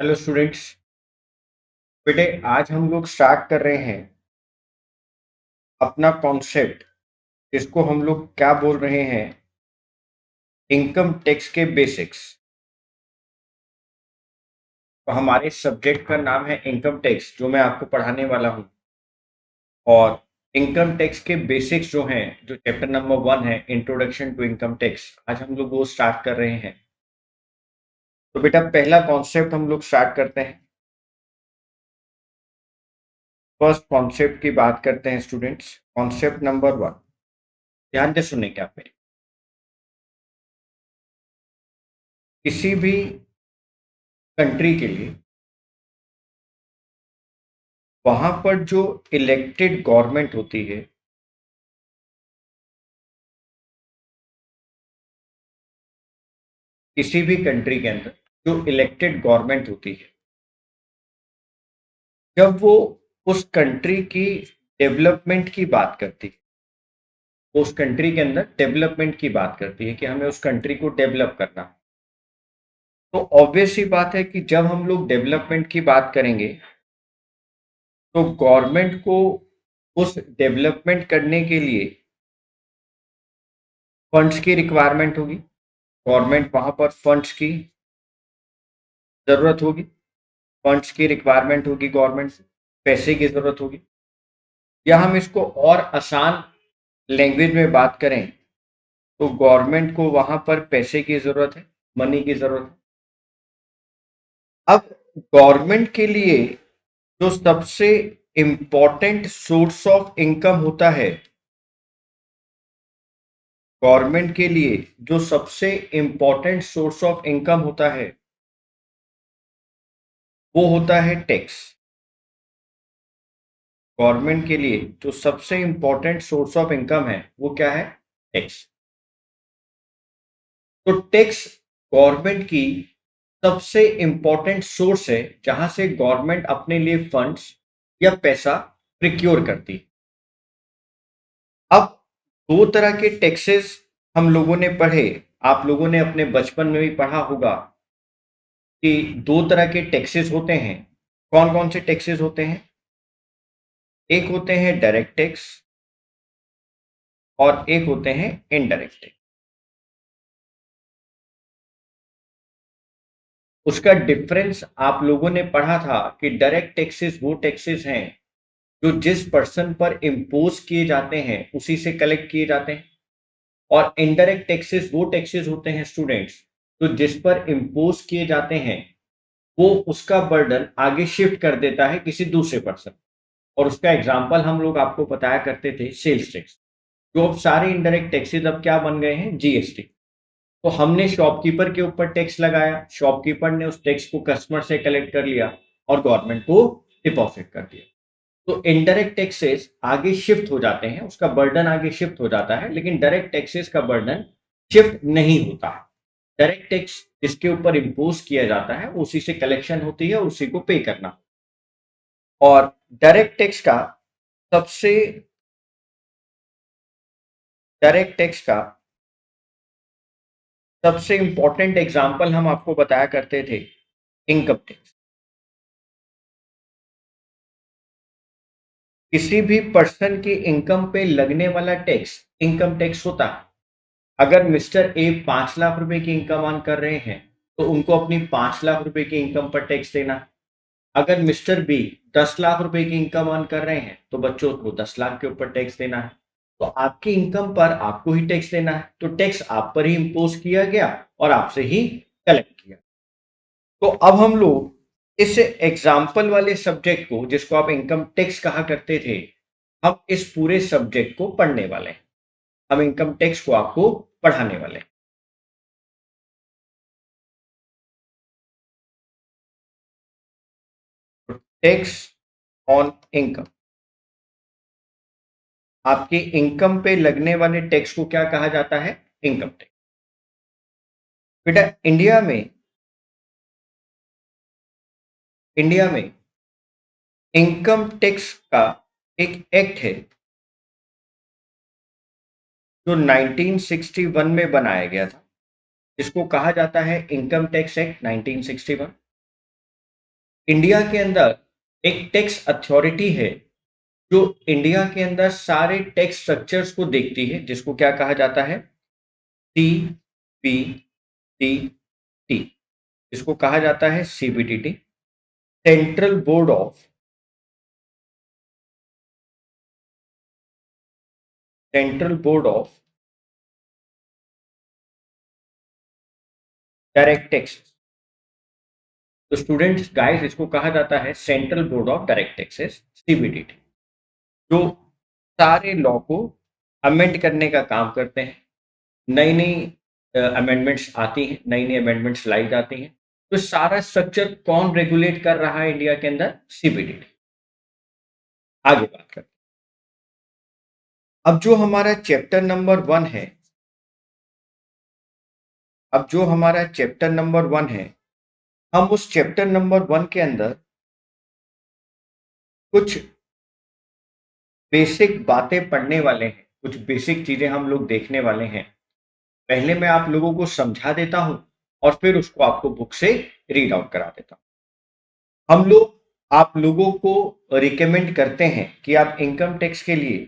Hello students. बेटे आज हम लोग स्टार्ट कर रहे हैं अपना कॉन्सेप्ट, जिसको हम लोग क्या बोल रहे हैं, इनकम टैक्स के बेसिक्स। तो हमारे सब्जेक्ट का नाम है इनकम टैक्स, जो मैं आपको पढ़ाने वाला हूँ। और इनकम टैक्स के बेसिक्स जो हैं, जो चैप्टर नंबर 1 है, इंट्रोडक्शन टू इनकम टैक्स, आज हम लोग वो स्टार्ट कर रहे हैं। तो बेटा पहला कॉन्सेप्ट हम लोग स्टार्ट करते हैं। फर्स्ट कॉन्सेप्ट की बात करते हैं स्टूडेंट्स। कॉन्सेप्ट नंबर 1, ध्यान से सुनने क्या पे, किसी भी कंट्री के लिए वहां पर जो इलेक्टेड गवर्नमेंट होती है, किसी भी कंट्री के अंदर जो इलेक्टेड गवर्नमेंट होती है, जब वो उस कंट्री की डेवलपमेंट की बात करती है, उस कंट्री के अंदर डेवलपमेंट की बात करती है कि हमें उस कंट्री को डेवलप करना, तो ऑब्वियस सी बात है कि जब हम लोग डेवलपमेंट की बात करेंगे तो गवर्नमेंट को उस डेवलपमेंट करने के लिए फंड्स की रिक्वायरमेंट होगी। गवर्नमेंट वहां पर फंड्स की जरूरत होगी, फंड्स की रिक्वायरमेंट होगी, गवर्नमेंट से पैसे की जरूरत होगी। या हम इसको और आसान लैंग्वेज में बात करें तो गवर्नमेंट को वहां पर पैसे की जरूरत है, मनी की जरूरत है। अब गवर्नमेंट के लिए जो सबसे इंपॉर्टेंट सोर्स ऑफ इनकम होता है, गवर्नमेंट के लिए जो सबसे इंपॉर्टेंट सोर्स ऑफ इनकम होता है, वो होता है टैक्स। गवर्नमेंट के लिए जो सबसे इंपॉर्टेंट सोर्स ऑफ इनकम है वो क्या है? टैक्स। तो टैक्स गवर्नमेंट की सबसे इंपॉर्टेंट सोर्स है, जहां से गवर्नमेंट अपने लिए फंड्स या पैसा प्रिक्योर करती है। अब दो तरह के टैक्सेस हम लोगों ने पढ़े, आप लोगों ने अपने बचपन में भी पढ़ा होगा कि दो तरह के टैक्सेस होते हैं। कौन कौन से टैक्सेस होते हैं? एक होते हैं डायरेक्ट टैक्स और एक होते हैं इनडायरेक्ट टैक्स। उसका डिफरेंस आप लोगों ने पढ़ा था कि डायरेक्ट टैक्सेस वो टैक्सेस हैं जो जिस पर्सन पर इम्पोज किए जाते हैं उसी से कलेक्ट किए जाते हैं। और इनडायरेक्ट टैक्सेस वो टैक्सेस होते हैं स्टूडेंट्स, तो जिस पर इम्पोज किए जाते हैं वो उसका बर्डन आगे शिफ्ट कर देता है किसी दूसरे पर्सन। और उसका एग्जाम्पल हम लोग आपको बताया करते थे सेल्स टैक्स। जो अब सारे इनडायरेक्ट टैक्सेस अब क्या बन गए हैं? जीएसटी। तो हमने शॉपकीपर के ऊपर टैक्स लगाया, शॉपकीपर ने उस टैक्स को कस्टमर से कलेक्ट कर लिया और गवर्नमेंट को डिपॉजिट कर दिया। तो इनडायरेक्ट टैक्सेस आगे शिफ्ट हो जाते हैं, उसका बर्डन आगे शिफ्ट हो जाता है, लेकिन डायरेक्ट टैक्सेस का बर्डन शिफ्ट नहीं होता है। डायरेक्ट टैक्स जिसके ऊपर इम्पोज किया जाता है उसी से कलेक्शन होती है, उसी को पे करना। और डायरेक्ट टैक्स का सबसे डायरेक्ट टैक्स का सबसे इंपॉर्टेंट एग्जाम्पल हम आपको बताया करते थे इनकम टैक्स। किसी भी पर्सन की इनकम पे लगने वाला टैक्स इनकम टैक्स होता है। अगर मिस्टर ए 5 लाख रुपए की इनकम अर्न कर रहे हैं तो उनको अपनी 5 लाख रुपए की इनकम पर टैक्स देना है। अगर मिस्टर बी 10 लाख रुपए की इनकम अर्न कर रहे हैं तो बच्चों को 10 लाख के ऊपर टैक्स देना है। तो आपकी इनकम पर आपको ही टैक्स देना है, तो टैक्स आप पर ही इम्पोज किया गया और आपसे ही कलेक्ट किया। तो अब हम लोग इस एग्जाम्पल वाले सब्जेक्ट को, जिसको आप इनकम टैक्स कहा करते थे, हम इस पूरे सब्जेक्ट को पढ़ने वाले हैं। हम इनकम टैक्स को आपको पढ़ाने वाले हैं। टैक्स ऑन इनकम, आपकी इनकम पे लगने वाले टैक्स को क्या कहा जाता है? Income tax. बेटा इंडिया में इनकम टैक्स का एक एक्ट है जो 1961 में बनाया गया था, जिसको कहा जाता है इनकम टैक्स एक्ट 1961। इंडिया के अंदर एक टैक्स अथॉरिटी है जो इंडिया के अंदर सारे टैक्स स्ट्रक्चर्स को देखती है, जिसको क्या कहा जाता है? टी पी टी टी, इसको कहा जाता है CBDT, central board of direct tax. तो स्टूडेंट्स गाइस, इसको कहा जाता है central board of direct taxes, CBDT, जो सारे लॉ को अमेंड करने का काम करते हैं। नई नई अमेंडमेंट्स आती हैं, नई नई अमेंडमेंट्स लाई जाती हैं। तो सारा स्ट्रक्चर कौन रेगुलेट कर रहा है इंडिया के अंदर? सीबीडीटी। आगे बात करते हैं। अब जो हमारा चैप्टर नंबर 1 है, हम उस चैप्टर नंबर 1 के अंदर कुछ बेसिक बातें पढ़ने वाले हैं, कुछ बेसिक चीजें हम लोग देखने वाले हैं। पहले मैं आप लोगों को समझा देता हूं और फिर उसको आपको बुक से रीड आउट करा देता हूं। हम लोग आप लोगों को रिकमेंड करते हैं कि आप इनकम टैक्स के लिए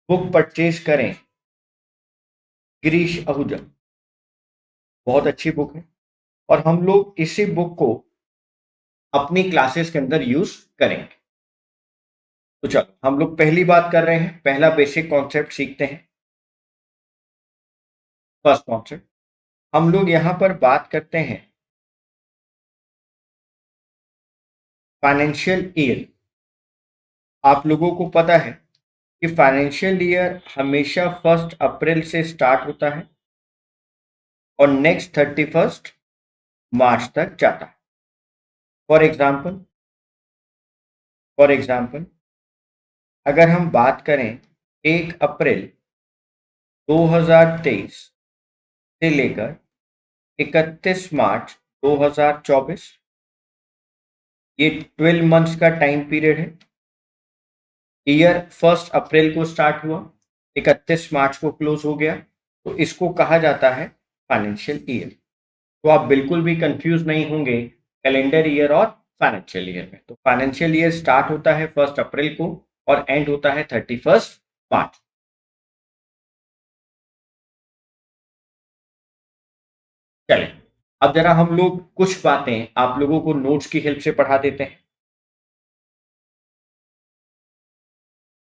बुक परचेज करें, गिरीश आहूजा, बहुत अच्छी बुक है। और हम लोग इसी बुक को अपनी क्लासेस के अंदर यूज करेंगे। तो चलो हम लोग पहली बात कर रहे हैं, पहला बेसिक कॉन्सेप्ट सीखते हैं। फर्स्ट कॉन्सेप्ट हम लोग यहां पर बात करते हैं फाइनेंशियल ईयर। आप लोगों को पता है कि फाइनेंशियल ईयर हमेशा 1 अप्रैल से स्टार्ट होता है और नेक्स्ट 31 मार्च तक जाता है। फॉर एग्जाम्पल अगर हम बात करें 1 अप्रैल 2023 से लेकर 31 मार्च 2024, ये 12 मंथ्स का टाइम पीरियड है। ईयर 1 अप्रैल को स्टार्ट हुआ, 31 मार्च को क्लोज हो गया, तो इसको कहा जाता है फाइनेंशियल ईयर। तो आप बिल्कुल भी कंफ्यूज नहीं होंगे कैलेंडर ईयर और फाइनेंशियल ईयर में। तो फाइनेंशियल ईयर स्टार्ट होता है 1 अप्रैल को और एंड होता है 31 मार्च। चलिए अब जरा हम लोग कुछ बातें आप लोगों को नोट्स की हेल्प से पढ़ा देते हैं।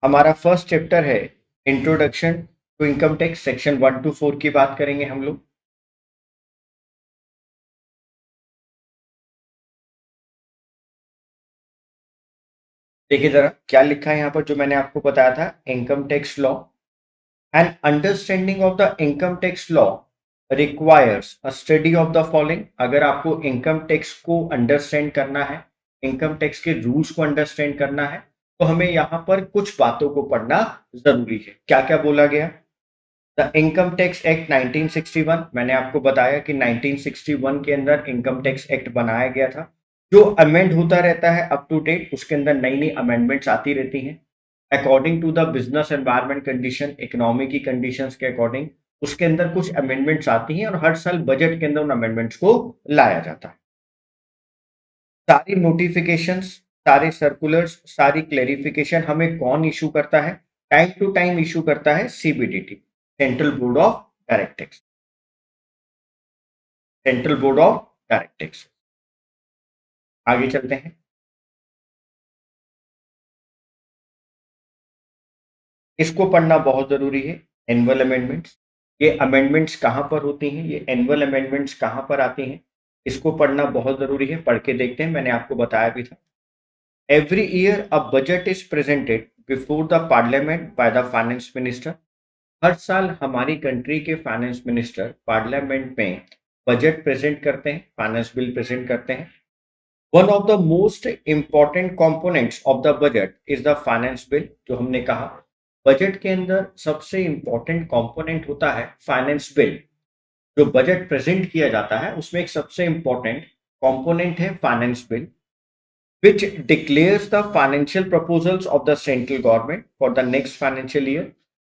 हमारा फर्स्ट चैप्टर है introduction to income tax, section 1 to 4 की बात करेंगे हम लोग। देखिए जरा क्या लिखा है यहाँ पर, जो मैंने आपको बताया था, income tax law and understanding of the income tax law requires a study of the following. अगर आपको इनकम टैक्स को अंडरस्टैंड करना है, इनकम टैक्स के रूल्स को अंडरस्टैंड करना है, तो हमें यहाँ पर कुछ बातों को पढ़ना जरूरी है। क्या क्या बोला गया? द इनकम टैक्स एक्ट 1961, मैंने आपको बताया कि 1961 के अंदर इनकम टैक्स एक्ट बनाया गया था, जो अमेंड होता रहता है अप टू डेट। उसके अंदर नई नई अमेंडमेंट्स आती रहती हैं according to the business environment condition, economy की कंडीशंस के अकॉर्डिंग उसके अंदर कुछ अमेंडमेंट्स आती हैं और हर साल बजट के अंदर उन अमेंडमेंट्स को लाया जाता है। सारी नोटिफिकेशंस, सारे सर्कुलर्स, सारी क्लेरिफिकेशन हमें कौन इशू करता है? टाइम टू टाइम इशू करता है CBDT, central board of direct tax, central board of direct tax. आगे चलते हैं। इसको पढ़ना बहुत जरूरी है, एनुअल अमेंडमेंट्स। ये अमेंडमेंट्स कहां पर होती हैं, ये एनुअल अमेंडमेंट्स कहां पर आती हैं, इसको पढ़ना बहुत जरूरी है। पढ़ के देखते हैं, मैंने आपको बताया भी था। Every year a budget is presented before the parliament by the finance minister. हर साल हमारी कंट्री के फाइनेंस मिनिस्टर पार्लियामेंट में बजट प्रेजेंट करते हैं, फाइनेंस बिल प्रेजेंट करते हैं। One of the most important components of the budget is the finance bill. जो हमने कहा बजट के अंदर सबसे इंपॉर्टेंट कंपोनेंट होता है फाइनेंस बिल। जो बजट प्रेजेंट किया जाता है उसमें एक सबसे इंपॉर्टेंट कंपोनेंट है finance bill, which declares the financial proposals of the central government for the next financial year,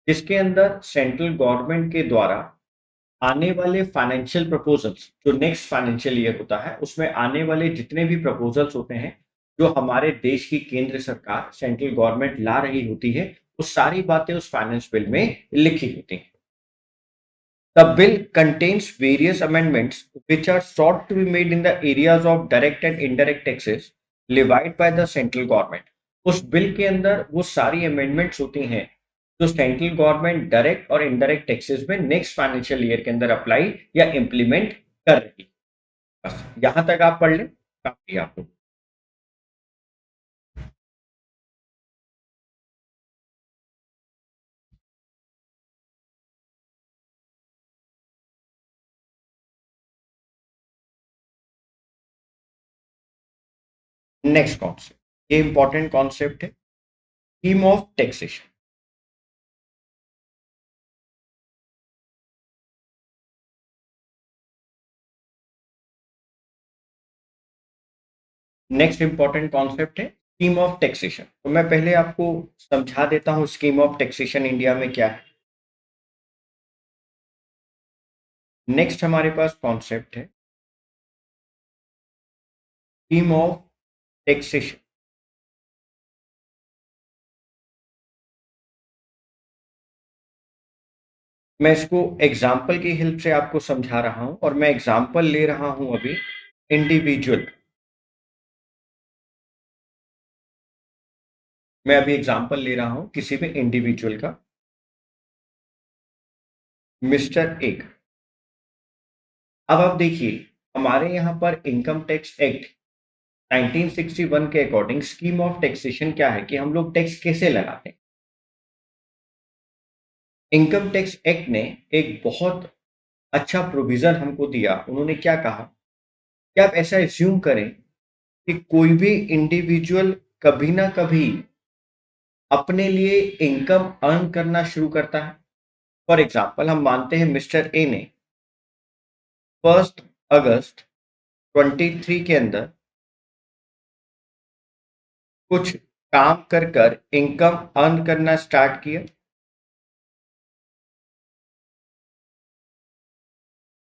जिसके अंदर सेंट्रल गवर्नमेंट के द्वारा आने वाले फाइनेंशियल प्रपोजल्स, जो नेक्स्ट फाइनेंशियल ईयर होता है, उसमें आने वाले जितने भी प्रपोजल्स होते हैं, जो हमारे देश की केंद्र सरकार, सेंट्रल गवर्नमेंट ला रही होती है, वो सारी बातें उस फाइनेंस बिल में लिखी होती हैं। The bill contains various amendments which are sought to be made in the areas of direct and indirect taxes levied by the central government. उस बिल के अंदर वो सारी अमेंडमेंट्स होती हैं जो सेंट्रल गवर्नमेंट डायरेक्ट और इनडायरेक्ट टैक्सेस में नेक्स्ट फाइनेंशियल ईयर के अंदर अप्लाई या इम्प्लीमेंट कर रही है। बस यहां तक आप पढ़ लें, काफी आपको। नेक्स्ट कॉन्सेप्ट, ये इंपॉर्टेंट कॉन्सेप्ट है, scheme of taxation. Next important concept है स्कीम ऑफ टैक्सेशन। तो मैं पहले आपको समझा देता हूं स्कीम ऑफ टैक्सेशन इंडिया में क्या है। नेक्स्ट हमारे पास कॉन्सेप्ट है स्कीम ऑफ टैक्सेशन। मैं इसको एग्जाम्पल की हेल्प से आपको समझा रहा हूं, और मैं एग्जाम्पल ले रहा हूं अभी इंडिविजुअल। मैं अभी एग्जाम्पल ले रहा हूं किसी भी इंडिविजुअल का, मिस्टर एक। अब आप देखिए, हमारे यहाँ पर इनकम टैक्स एक्ट 1961 के अकॉर्डिंग स्कीम ऑफ टैक्सेशन क्या है कि हम लोग टैक्स कैसे लगाते हैं। इनकम टैक्स एक्ट ने एक बहुत अच्छा प्रोविजन हमको दिया। उन्होंने क्या कहा कि आप ऐसा एज्यूम करें कि कोई भी इंडिविजुअल कभी ना कभी अपने लिए इनकम अर्न करना शुरू करता है। फॉर एग्जाम्पल, हम मानते हैं मिस्टर ए ने 1 अगस्त 23 के अंदर कुछ काम कर कर इनकम अर्न करना स्टार्ट किया।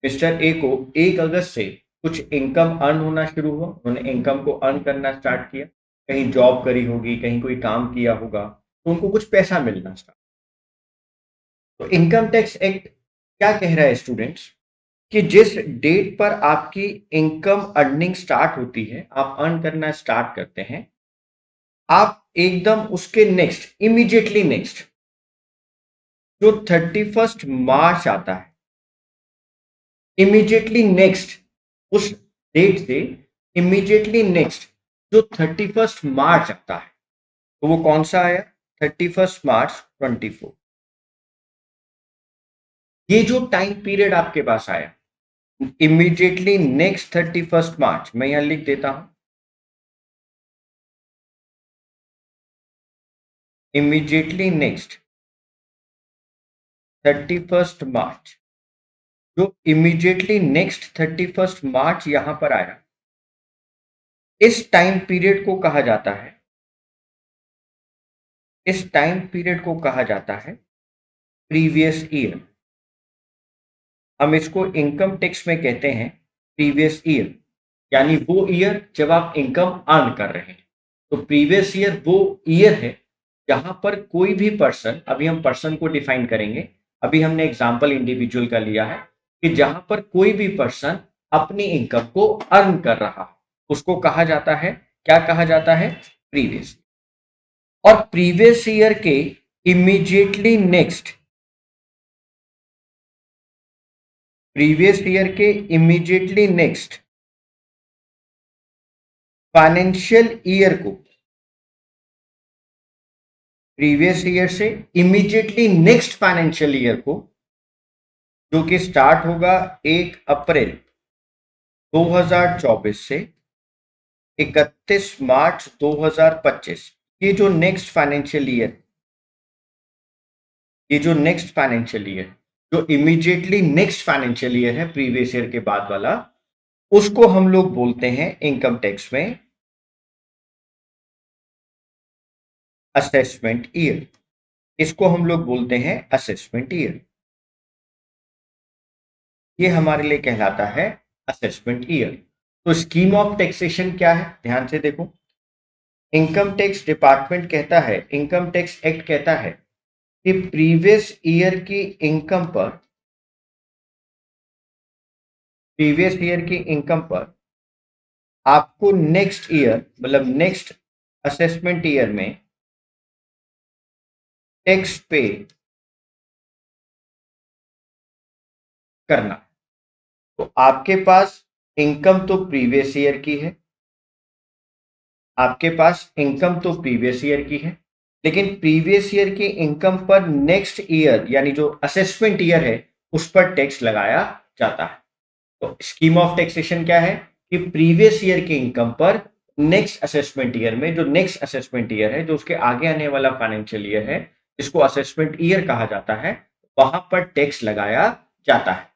मिस्टर ए को 1 अगस्त से कुछ इनकम अर्न होना शुरू हुआ। उन्होंने इनकम को अर्न करना स्टार्ट किया, कहीं जॉब करी होगी, कहीं कोई काम किया होगा, तो उनको कुछ पैसा मिलना स्टार्ट। तो इनकम टैक्स एक्ट क्या कह रहा है स्टूडेंट्स, कि जिस डेट पर आपकी इनकम अर्निंग स्टार्ट होती है, आप अर्न करना स्टार्ट करते हैं, आप एकदम उसके नेक्स्ट, इमीडिएटली नेक्स्ट, जो 31 मार्च आता है, इमीडिएटली नेक्स्ट उस डेट से इमीडिएटली नेक्स्ट जो 31 मार्च आता है, तो वो कौन सा आया, 31 मार्च 24। ये जो टाइम पीरियड आपके पास आया, इमीडिएटली नेक्स्ट 31 मार्च, मैं यहां लिख देता हूं, इमीडिएटली नेक्स्ट 31 मार्च, जो इमीडिएटली नेक्स्ट 31 मार्च यहां पर आया, इस टाइम पीरियड को कहा जाता है, इस टाइम पीरियड को कहा जाता है प्रीवियस ईयर। हम इसको इनकम टैक्स में कहते हैं प्रीवियस ईयर, यानी वो ईयर जब आप इनकम अर्न कर रहे हैं। तो प्रीवियस ईयर वो ईयर है जहां पर कोई भी पर्सन, अभी हम पर्सन को डिफाइन करेंगे, अभी हमने एग्जांपल इंडिविजुअल का लिया है, कि जहां पर कोई भी पर्सन अपनी इनकम को अर्न कर रहा, उसको कहा जाता है, क्या कहा जाता है, प्रीवियस। और प्रीवियस ईयर के इमीडिएटली नेक्स्ट, प्रीवियस ईयर के इमीडिएटली नेक्स्ट फाइनेंशियल ईयर को, प्रीवियस ईयर से इमीडिएटली नेक्स्ट फाइनेंशियल ईयर को, जो कि स्टार्ट होगा 1 अप्रैल 2024 से 31 मार्च 2025, ये जो नेक्स्ट फाइनेंशियल ईयर, ये जो नेक्स्ट फाइनेंशियल ईयर, जो इमीडिएटली नेक्स्ट फाइनेंशियल ईयर है प्रीवियस ईयर के बाद वाला, उसको हम लोग बोलते हैं इनकम टैक्स में असेसमेंट ईयर। इसको हम लोग बोलते हैं असेसमेंट ईयर। ये हमारे लिए कहलाता है असेसमेंट ईयर। तो स्कीम ऑफ टैक्सेशन क्या है, ध्यान से देखो। इनकम टैक्स डिपार्टमेंट कहता है, इनकम टैक्स एक्ट कहता है कि प्रीवियस ईयर की इनकम पर, प्रीवियस ईयर की इनकम पर आपको नेक्स्ट ईयर, मतलब नेक्स्ट असेसमेंट ईयर में टैक्स पे करना। तो आपके पास इनकम तो प्रीवियस ईयर की है, आपके पास इनकम तो प्रीवियस ईयर की है, लेकिन प्रीवियस ईयर की इनकम पर नेक्स्ट ईयर यानी जो असेसमेंट ईयर है उस पर टैक्स लगाया जाता है। तो स्कीम ऑफ टैक्सेशन क्या है कि प्रीवियस ईयर की इनकम पर नेक्स्ट असेसमेंट ईयर में, जो नेक्स्ट असेसमेंट ईयर है, जो उसके आगे आने वाला फाइनेंशियल ईयर है, जिसको असेसमेंट ईयर कहा जाता है, वहां पर टैक्स लगाया जाता है।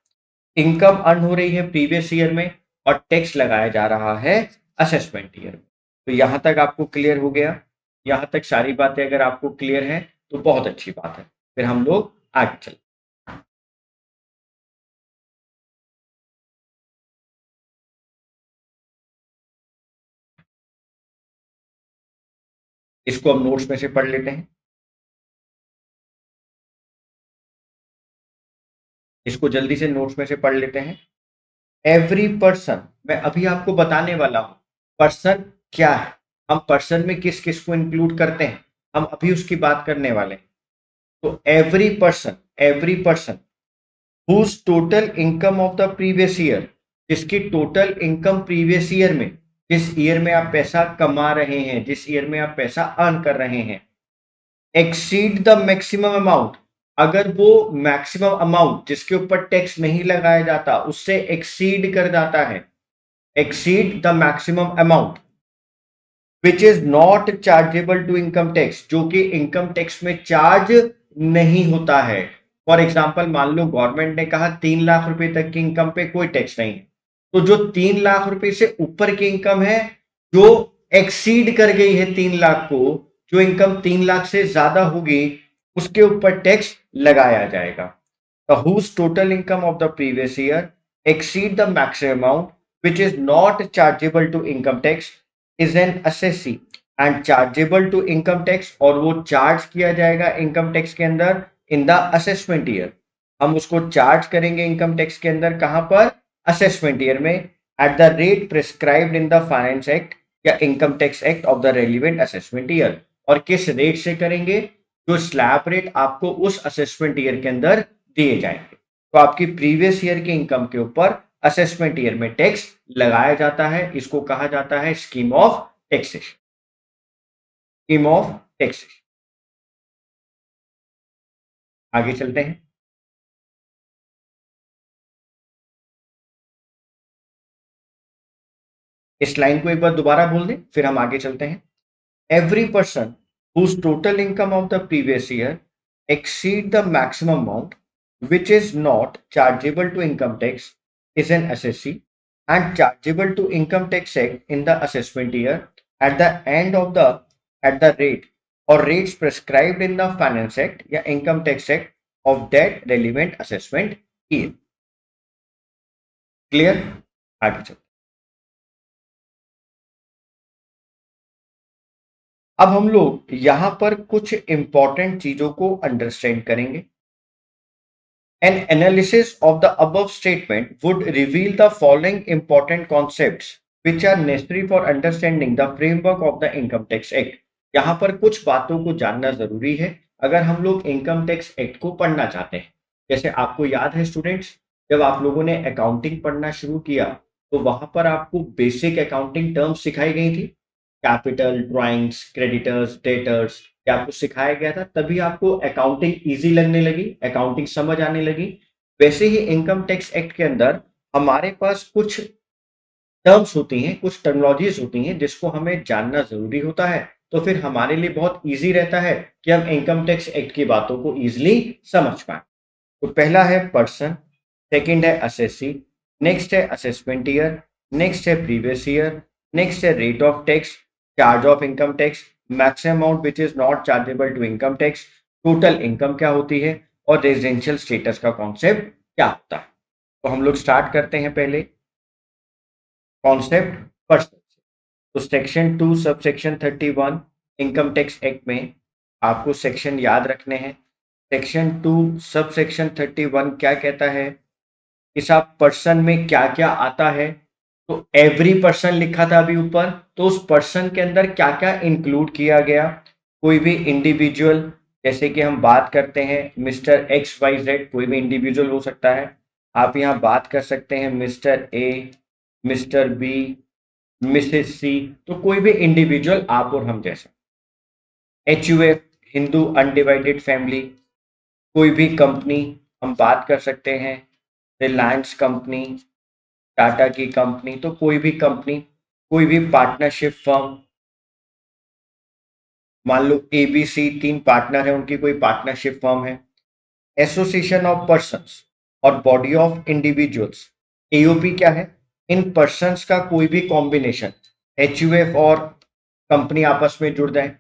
इनकम अर्न हो रही है प्रीवियस ईयर में और टैक्स लगाया जा रहा है असेसमेंट ईयर में। तो यहां तक आपको क्लियर हो गया? यहां तक सारी बातें अगर आपको क्लियर है तो बहुत अच्छी बात है। फिर हम लोग आगे चलते। इसको हम नोट्स में से पढ़ लेते हैं। इसको जल्दी से नोट्स में से पढ़ लेते हैं। एवरी पर्सन, मैं अभी आपको बताने वाला हूं पर्सन क्या है, हम पर्सन में किस किस को इंक्लूड करते हैं, हम अभी उसकी बात करने वाले हैं। तो every person whose total income of the previous year, जिसकी टोटल इनकम प्रीवियस ईयर में, जिस ईयर में आप पैसा कमा रहे हैं, जिस ईयर में आप पैसा अर्न कर रहे हैं, एक्सीड द मैक्सिमम अमाउंट, अगर वो मैक्सिमम अमाउंट जिसके ऊपर टैक्स नहीं लगाया जाता उससे एक्सीड कर जाता है, exceed the maximum amount which is not chargeable to income tax, जो कि इनकम टैक्स में चार्ज नहीं होता है। फॉर एग्जाम्पल, मान लो गवर्नमेंट ने कहा 3 लाख रुपए तक की इनकम पे कोई टैक्स नहीं है, तो जो 3 लाख रुपए से ऊपर की इनकम है, जो एक्सीड कर गई है 3 लाख को, जो इनकम 3 लाख से ज्यादा होगी, उसके ऊपर टैक्स लगाया जाएगा। whose total income of the previous year exceed the maximum amount which is not chargeable to income tax is an assessee and chargeable to income tax, और वो चार्ज किया जाएगा इनकम टैक्स के अंदर इन द असेसमेंट ईयर। हम उसको charge करेंगे income tax के अंदर, कहां पर? असेसमेंट ईयर में, at the rate prescribed in the finance act या income tax act of the relevant assessment year. और किस रेट से करेंगे? जो स्लैब रेट आपको उस असेसमेंट ईयर के अंदर दिए जाएंगे। तो आपकी प्रीवियस ईयर की इनकम के ऊपर असेसमेंट ईयर में टैक्स लगाया जाता है। इसको कहा जाता है scheme of taxation, scheme of taxation. आगे चलते हैं। इस लाइन को एक बार दोबारा बोल दें, फिर हम आगे चलते हैं। Every person whose total income of the previous year exceed the maximum amount which is not chargeable to income tax is an assessee and chargeable to income tax act in the assessment year at the end of the at the rate or rates prescribed in the finance act या income tax act of that relevant assessment year। Clear? आगे चलते। अब हम लोग यहां पर कुछ important चीजों को अंडरस्टैंड करेंगे। An analysis of the above statement would reveal the following important concepts which are necessary for understanding the framework of the Income Tax Act। यहाँ पर कुछ बातों को जानना जरूरी है अगर हम लोग इनकम टैक्स एक्ट को पढ़ना चाहते हैं। जैसे आपको याद है स्टूडेंट्स, जब आप लोगों ने अकाउंटिंग पढ़ना शुरू किया तो वहां पर आपको बेसिक अकाउंटिंग टर्म्स सिखाई गई थी, कैपिटल, ड्राइंग्स, क्रेडिटर्स, डेटर्स, ये आपको सिखाया गया था, तभी आपको अकाउंटिंग इजी लगने लगी, अकाउंटिंग समझ आने लगी। वैसे ही इनकम टैक्स एक्ट के अंदर हमारे पास कुछ टर्म्स होती हैं, कुछ टर्मिनोलॉजीज होती हैं जिसको हमें जानना जरूरी होता है। तो फिर हमारे लिए बहुत इजी रहता है कि हम इनकम टैक्स एक्ट की बातों को इजिली समझ पाए। तो पहला है पर्सन, सेकंड है असेसी, नेक्स्ट है असेसमेंट ईयर, नेक्स्ट है प्रीवियस ईयर, नेक्स्ट है rate of tax, charge of income tax, maximum amount which is not chargeable to income tax, total income क्या होती है, और रेजिडेंशियल स्टेटस का कॉन्सेप्ट क्या होता है। तो हम लोग स्टार्ट करते हैं पहले कॉन्सेप्ट पर्सन। तो section 2 sub section 31 income tax act में आपको सेक्शन याद रखने हैं। सेक्शन 2 सब सेक्शन 31 क्या कहता है कि साहब पर्सन में क्या क्या आता है। तो एवरी पर्सन लिखा था अभी ऊपर, तो उस पर्सन के अंदर क्या क्या इंक्लूड किया गया। कोई भी इंडिविजुअल, जैसे कि हम बात करते हैं मिस्टर एक्स वाई जेड, कोई भी इंडिविजुअल हो सकता है। आप यहाँ बात कर सकते हैं Mr A, Mr B, Mrs C, तो कोई भी इंडिविजुअल आप और हम जैसा। HUF हिंदू अनडिवाइडेड फैमिली, कोई भी कंपनी, हम बात कर सकते हैं रिलायंस कंपनी, टाटा की कंपनी, तो कोई भी कंपनी, कोई भी पार्टनरशिप फर्म, मान लो ABC 3 पार्टनर है, उनकी कोई पार्टनरशिप फर्म है। एसोसिएशन ऑफ पर्संस और बॉडी ऑफ इंडिविजुअल्स, AOP क्या है, इन पर्संस का कोई भी कॉम्बिनेशन, HUF और कंपनी आपस में जुड़ जाए,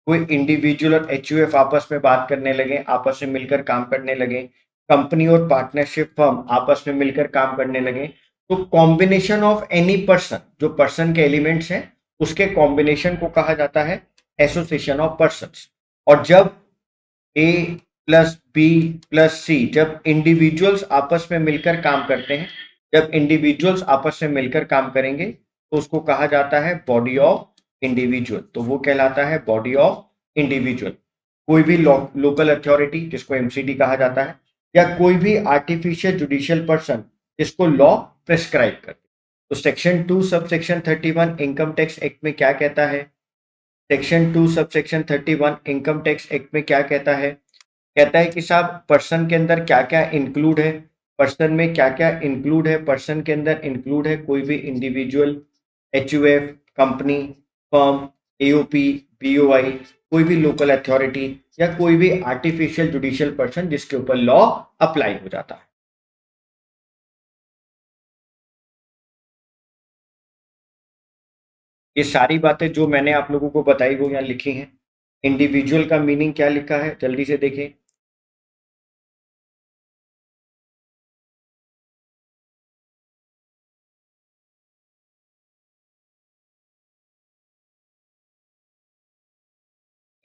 कोई इंडिविजुअल और HUF आपस में बात करने लगे, आपस में मिलकर काम करने लगे, कंपनी और पार्टनरशिप फर्म आपस में मिलकर काम करने लगे, तो कॉम्बिनेशन ऑफ एनी पर्सन, जो पर्सन के एलिमेंट्स हैं उसके कॉम्बिनेशन को कहा जाता है एसोसिएशन ऑफ पर्संस। और जब A प्लस बी प्लस सी, जब इंडिविजुअल्स आपस में मिलकर काम करते हैं, जब इंडिविजुअल्स आपस में मिलकर काम करेंगे तो उसको कहा जाता है बॉडी ऑफ इंडिविजुअल, तो वो कहलाता है बॉडी ऑफ इंडिविजुअल। कोई भी लोकल अथॉरिटी जिसको MCD कहा जाता है, या कोई भी आर्टिफिशियल जुडिशियल पर्सन जिसको लॉ प्रेस्क्राइब करते। तो section 2 sub section 31 income tax act में क्या कहता है, section 2 sub section 31 income tax act में क्या कहता है, कहता है कि साहब पर्सन के अंदर क्या क्या इंक्लूड है। पर्सन में क्या क्या इंक्लूड है, पर्सन के अंदर इंक्लूड है कोई भी individual, HUF, company, firm, AOP, BOI, कोई भी लोकल अथॉरिटी, या कोई भी आर्टिफिशियल जुडिशियल पर्सन जिसके ऊपर लॉ अप्लाई हो जाता है। ये सारी बातें जो मैंने आप लोगों को बताई वो यहाँ लिखी हैं। इंडिविजुअल का मीनिंग क्या लिखा है जल्दी से देखें।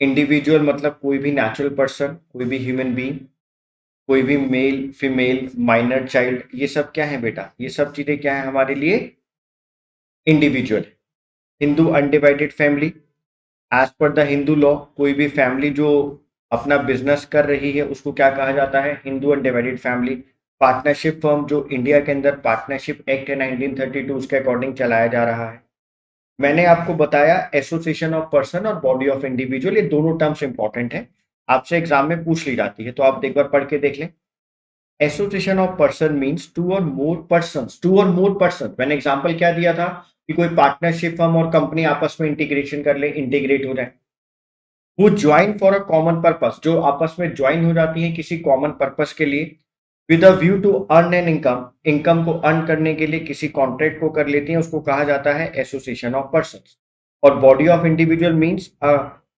इंडिविजुअल मतलब कोई भी नेचुरल पर्सन, कोई भी ह्यूमन बीइंग, कोई भी मेल फीमेल माइनर चाइल्ड, ये सब क्या है बेटा, ये सब चीजें क्या है हमारे लिए individual. Hindu undivided family, as per the Hindu law, कोई भी फैमिली जो अपना बिजनेस कर रही है उसको क्या कहा जाता है, Hindu undivided family. Partnership firm जो इंडिया के अंदर पार्टनरशिप एक्ट है 1932 उसके अकॉर्डिंग चलाया जा रहा है। मैंने आपको बताया एसोसिएशन ऑफ पर्सन और बॉडी ऑफ इंडिविजुअल, ये दोनों टर्म्स इंपॉर्टेंट है, आपसे एग्जाम में पूछ ली जाती है, तो आप एक बार पढ़ के देख लें। Association of person means two or more person. मैंने एग्जांपल क्या दिया था कि कोई पार्टनरशिप फर्म और कंपनी आपस में इंटीग्रेशन कर ले, इंटीग्रेट हो जाए, वो join for a common purpose, जो आपस में ज्वाइन हो जाती है किसी कॉमन पर्पस के लिए, with a view to earn an income, income को अर्न करने के लिए किसी कॉन्ट्रैक्ट को कर लेती हैं, उसको कहा जाता है एसोसिएशन ऑफ पर्संस। और body of individual means a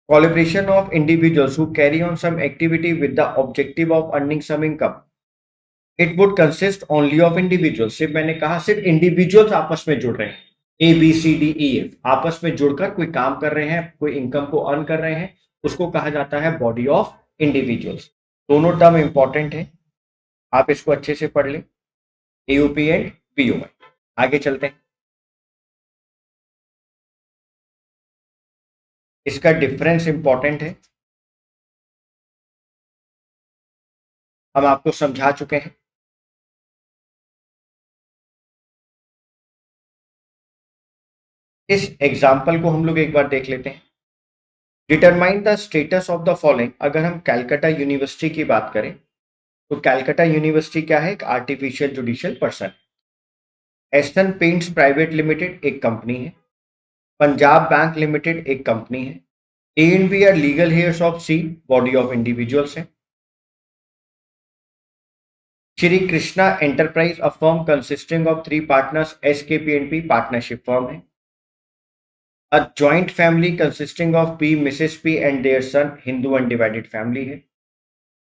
collaboration of individuals who carry on some activity with the objective of earning some income. It would consist only of individuals. सिर्फ मैंने कहा सिर्फ इंडिविजुअल्स आपस में जुड़ रहे हैं, ABCDEF आपस में जुड़कर कोई काम कर रहे हैं, कोई इनकम को अर्न कर रहे हैं, उसको कहा जाता है बॉडी ऑफ इंडिविजुअल्स। दोनों टर्म इंपॉर्टेंट है, आप इसको अच्छे से पढ़ लें, AOP एंड BOI। आगे चलते हैं, इसका डिफरेंस इंपॉर्टेंट है, हम आपको समझा चुके हैं। इस एग्जाम्पल को हम लोग एक बार देख लेते हैं। Determine the status of the following, अगर हम कैलकाटा यूनिवर्सिटी की बात करें तो कैलकाटा यूनिवर्सिटी क्या है, एक artificial judicial person. Aston paints private limited एक कंपनी है, पंजाब बैंक लिमिटेड एक कंपनी है, A&B are legal heirs of C, body of individuals है। Shri Krishna enterprise a firm consisting of 3 partners SKP&P partnership firm है। A joint family consisting of P, Mrs P and their son, Hindu undivided family है।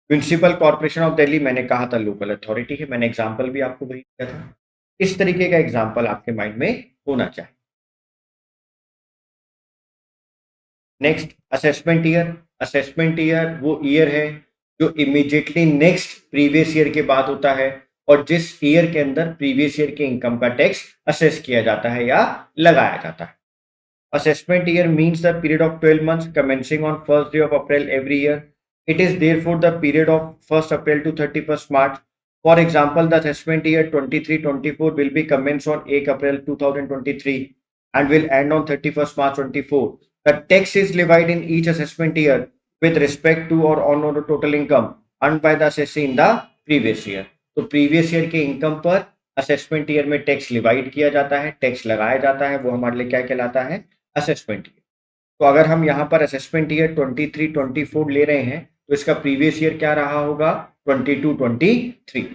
Municipal corporation of Delhi मैंने कहा था local authority है, मैंने example भी आपको वही दिया था। इस तरीके का एग्जाम्पल आपके माइंड में होना चाहिए। Next, assessment year. Assessment year वो ईयर है जो इमीडिएटली नेक्स्ट प्रीवियस ईयर के बाद होता है, और जिस ईयर के अंदर प्रीवियस ईयर के इनकम का टैक्स असेस किया जाता है या लगाया जाता है। Assessment year means the period of 12 months commencing on first day of April every year. It is therefore the period of 1st April to 31st March. For example, the assessment year 23-24 will be commenced on 8 April 2023 and will end on 31st March 24. The tax is levied in each assessment year with respect to or on the total income earned by the assessee in the previous year. तो previous year के income पर assessment year में tax levied किया जाता है, tax लगाया जाता है, वो हमारे लिए क्या कहलाता है? Assessment year. तो अगर हम यहाँ पर असेसमेंट ईयर 23-24 ले रहे हैं तो इसका प्रीवियस ईयर क्या रहा होगा? 22-23।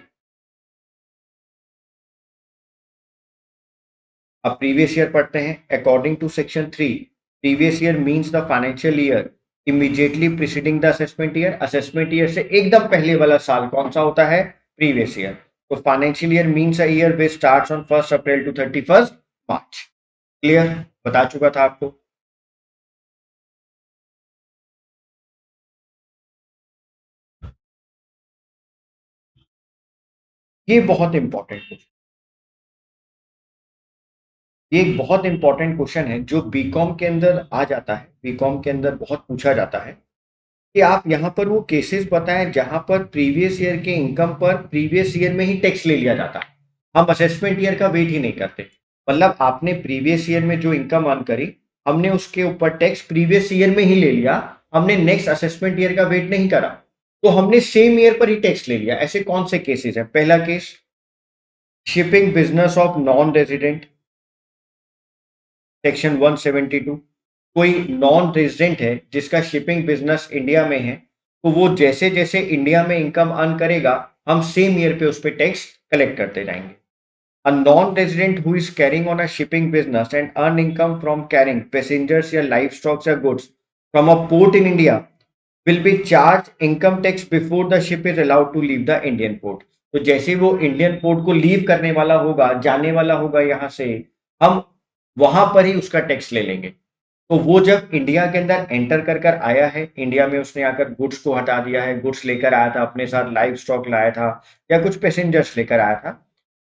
अब प्रीवियस ईयर पढ़ते हैं। According to section 3, previous year means the financial year immediately preceding the assessment year. Assessment year से एकदम पहले वाला साल कौन सा होता है? Previous year. तो financial year means a year which starts on 1st April to 31st March. Clear? बता चुका था आपको। ये बहुत इंपॉर्टेंट क्वेश्चन, ये एक बहुत इंपॉर्टेंट क्वेश्चन है जो बीकॉम के अंदर आ जाता है, बीकॉम के अंदर बहुत पूछा जाता है कि आप यहाँ पर वो केसेस बताएं जहां पर प्रीवियस ईयर के इनकम पर प्रीवियस ईयर में ही टैक्स ले लिया जाता है। हम असेसमेंट ईयर का वेट ही नहीं करते। मतलब आपने प्रीवियस ईयर में जो इनकम अर्न करी, हमने उसके ऊपर टैक्स प्रीवियस ईयर में ही ले लिया, हमने नेक्स्ट असेसमेंट ईयर का वेट नहीं करा, तो हमने सेम ईयर पर ही टैक्स ले लिया। ऐसे कौन से केसेस हैं? पहला case, shipping business of non resident, section 172। कोई नॉन रेजिडेंट है जिसका शिपिंग बिजनेस इंडिया में है, तो वो जैसे जैसे इंडिया में इनकम अर्न करेगा, हम सेम ईयर पे उस पर टैक्स कलेक्ट करते जाएंगे। A non resident who is carrying on a shipping business and earn income from carrying passengers या लाइफ स्टॉक्स या goods from a port in India will be charge income tax before the ship is allowed to leave the Indian port. तो जैसे वो Indian port को leave करने वाला होगा, जाने वाला होगा यहाँ से, हम वहां पर ही उसका टैक्स ले लेंगे। तो वो जब इंडिया के अंदर एंटर कर कर आया है, इंडिया में उसने आकर गुड्स को हटा दिया है, गुड्स लेकर आया था, अपने साथ लाइव स्टॉक लाया था या कुछ पैसेंजर्स लेकर आया था,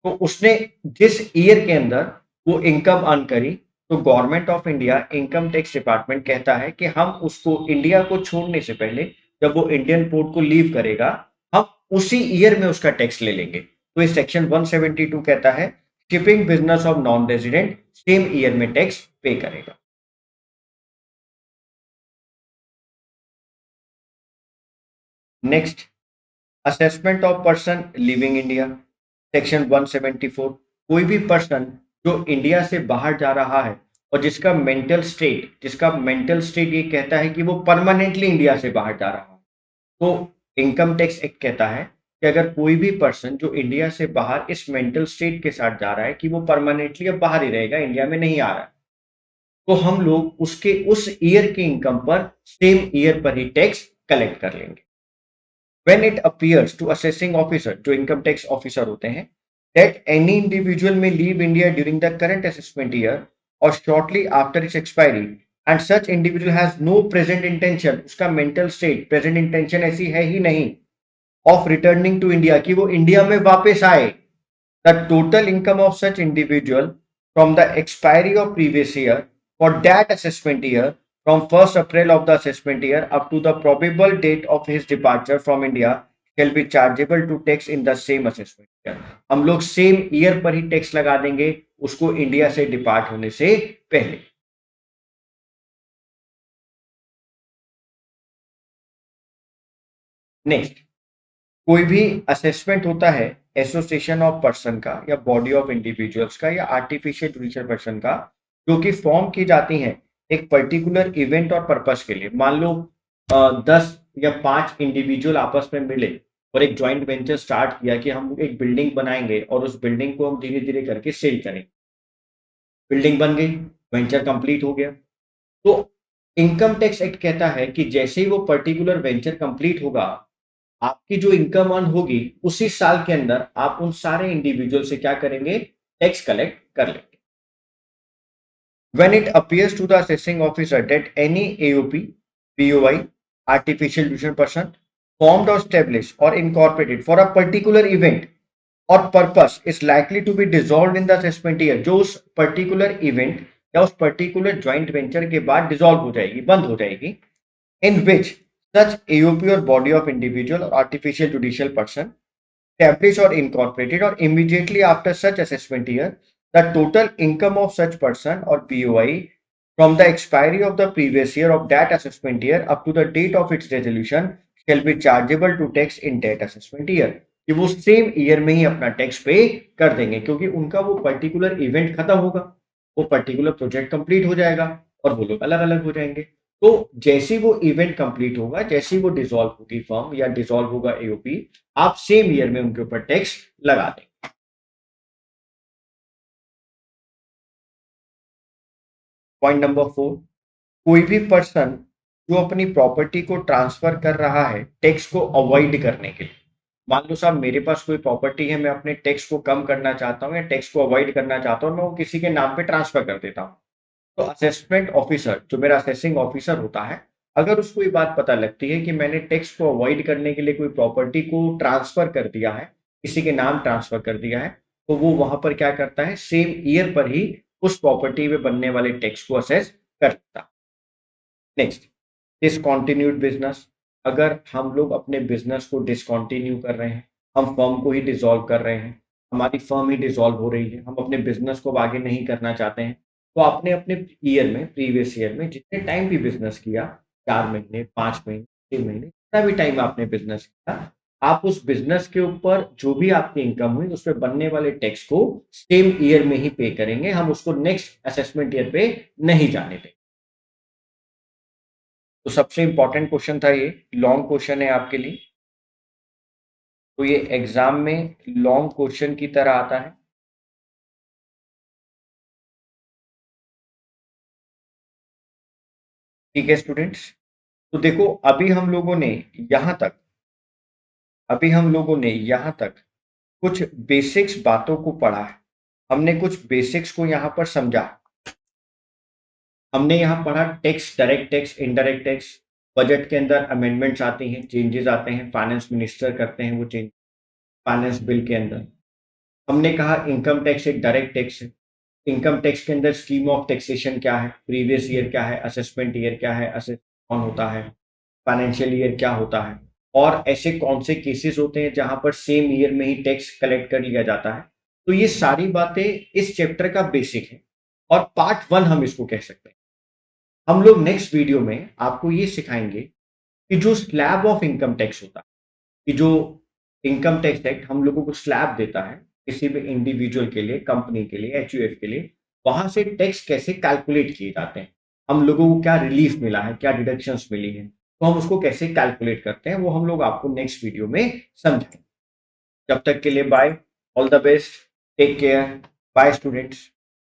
तो उसने जिस ईयर के अंदर वो इनकम अर्न करी, तो government of India income tax department कहता है कि हम उसको इंडिया को छोड़ने से पहले, जब वो इंडियन पोर्ट को लीव करेगा, हम उसी ईयर में उसका टैक्स ले लेंगे। तो ये सेक्शन 172 कहता है shipping business of non resident same year में टैक्स पे करेगा। Next, assessment of person living India, section 174। कोई भी पर्सन जो इंडिया से बाहर जा रहा है और जिसका मेंटल स्टेट ये कहता है कि वो परमानेंटली इंडिया से बाहर जा रहा है, तो इनकम टैक्स एक्ट कहता है कि अगर कोई भी पर्सन जो इंडिया से बाहर इस मेंटल स्टेट के साथ जा रहा है कि वो परमानेंटली अब बाहर ही रहेगा, इंडिया में नहीं आ रहा है, तो हम लोग उसके उस ईयर के इनकम पर सेम ईयर पर ही टैक्स कलेक्ट कर लेंगे। When it appears to assessing officer, जो इनकम टैक्स ऑफिसर होते हैं, that any individual may leave India during the current assessment year or shortly after its expiry, and such individual has no present intention, उसका mental state present intention ऐसी है ही नहीं, of returning to India, कि वो India में वापस आए, the total income of such individual from the expiry of previous year for that assessment year from 1st April of the assessment year up to the probable date of his departure from India shall be chargeable to tax in the same assessment year। हम लोग same year पर ही tax लगा देंगे उसको India से depart होने से पहले। नेक्स्ट, कोई भी असेसमेंट होता है एसोसिएशन ऑफ पर्सन का या बॉडी ऑफ इंडिविजुअल्स का या आर्टिफिशियल जुडिशियल पर्सन का, जो कि फॉर्म की जाती हैं एक पर्टिकुलर इवेंट और पर्पस के लिए। मान लो 10 या 5 इंडिविजुअल आपस में मिले और एक जॉइंट वेंचर स्टार्ट किया कि हम एक बिल्डिंग बनाएंगे और उस बिल्डिंग को हम धीरे धीरे करके सेल करेंगे। बिल्डिंग बन गई, वेंचर कंप्लीट हो गया, तो इनकम टैक्स एक्ट कहता है कि जैसे ही वो पर्टिकुलर वेंचर कंप्लीट होगा, आपकी जो इनकम अर्न होगी उसी साल के अंदर आप उन सारे इंडिविजुअल से क्या करेंगे, टैक्स कलेक्ट कर लेंगे। When it appears to the assessing officer that any AOP, POI, artificial distribution person formed or established or incorporated for a particular event or purpose is likely to be dissolved in the assessment year, जो उस particular event या उस particular joint venture के बाद dissolve हो जाएगी, बंद हो जाएगी, in which such AOP or body of individual or artificial judicial person established or incorporated or immediately after such assessment year, the total income of such person or POI from the expiry of the previous year of that assessment year up to the date of its resolution shall be chargeable to tax in that assessment year. कि वो same year में ही अपना tax पे कर देंगे, क्योंकि उनका वो पर्टिकुलर इवेंट खत्म होगा, वो पर्टिकुलर प्रोजेक्ट कंप्लीट हो जाएगा और वो लोग अलग अलग हो जाएंगे। तो जैसे वो इवेंट कंप्लीट होगा, जैसे वो डिसॉल्व होगी फर्म या डिसॉल्व होगा एओपी, आप सेम ईयर में उनके ऊपर टैक्स लगा दें। पॉइंट नंबर 4, कोई भी पर्सन जो अपनी प्रॉपर्टी को ट्रांसफर कर रहा है टैक्स को अवॉइड करने के लिए, मान लो साहब मेरे पास कोई प्रॉपर्टी है, मैं अपने टैक्स को कम करना चाहता हूँ या टैक्स को अवॉइड करना चाहता हूँ, मैं वो किसी के नाम पे ट्रांसफर कर देता हूँ। तो असेसमेंट ऑफिसर जो मेरा असेसिंग ऑफिसर होता है, अगर उसको ये बात पता लगती है कि मैंने टैक्स को अवॉइड करने के लिए कोई प्रॉपर्टी को ट्रांसफर कर दिया है, किसी के नाम ट्रांसफर कर दिया है, तो वो वहां पर क्या करता है, सेम ईयर पर ही उस प्रॉपर्टी में बनने वाले टैक्स को असेस करता। Next, discontinued business. अगर हम लोग अपने बिजनेस को डिसकंटिन्यू कर रहे हैं, हम फर्म को ही डिसॉल्व कर रहे हैं, हमारी फर्म ही डिसॉल्व हो रही है, हम अपने बिजनेस को आगे नहीं करना चाहते हैं, तो आपने अपने ईयर में, प्रीवियस ईयर में जितने टाइम भी बिजनेस किया, 4 महीने, 5 महीने, 6 महीने, जितना भी टाइम आपने बिजनेस किया, आप उस बिजनेस के ऊपर जो भी आपकी इनकम हुई उस पर बनने वाले टैक्स को सेम ईयर में ही पे करेंगे, हम उसको नेक्स्ट असेसमेंट ईयर पे नहीं जाने देंगे। तो सबसे इंपॉर्टेंट क्वेश्चन था ये, लॉन्ग क्वेश्चन है आपके लिए, तो ये एग्जाम में लॉन्ग क्वेश्चन की तरह आता है। ठीक है स्टूडेंट्स, तो देखो अभी हम लोगों ने यहाँ तक कुछ बेसिक्स बातों को पढ़ा है, हमने कुछ बेसिक्स को यहाँ पर समझा। हमने यहाँ पढ़ा tax, direct tax, indirect tax, budget के अंदर अमेंडमेंट्स आती हैं, चेंजेस आते हैं, फाइनेंस मिनिस्टर करते हैं वो चेंज फाइनेंस बिल के अंदर। हमने कहा इनकम टैक्स एक डायरेक्ट टैक्स है, इनकम टैक्स के अंदर स्कीम ऑफ टैक्सेशन क्या है, प्रीवियस ईयर क्या है, असेसमेंट ईयर क्या है, असेस कौन होता है, फाइनेंशियल ईयर क्या होता है, और ऐसे कौन से केसेस होते हैं जहां पर सेम ईयर में ही टैक्स कलेक्ट कर लिया जाता है। तो ये सारी बातें इस चैप्टर का बेसिक है और पार्ट 1 हम इसको कह सकते हैं। हम लोग नेक्स्ट वीडियो में आपको ये सिखाएंगे कि जो स्लैब ऑफ इनकम टैक्स होता है, कि जो इनकम टैक्स एक्ट हम लोगों को स्लैब देता है किसी भी इंडिविजुअल के लिए, कंपनी के लिए, एचयूएफ के लिए, वहां से टैक्स कैसे कैलकुलेट किए जाते हैं, हम लोगों को क्या रिलीफ मिला है, क्या डिडक्शंस मिली है, तो हम उसको कैसे कैलकुलेट करते हैं, वो हम लोग आपको नेक्स्ट वीडियो में समझाएंगे। जब तक के लिए bye, all the best, take care, bye students.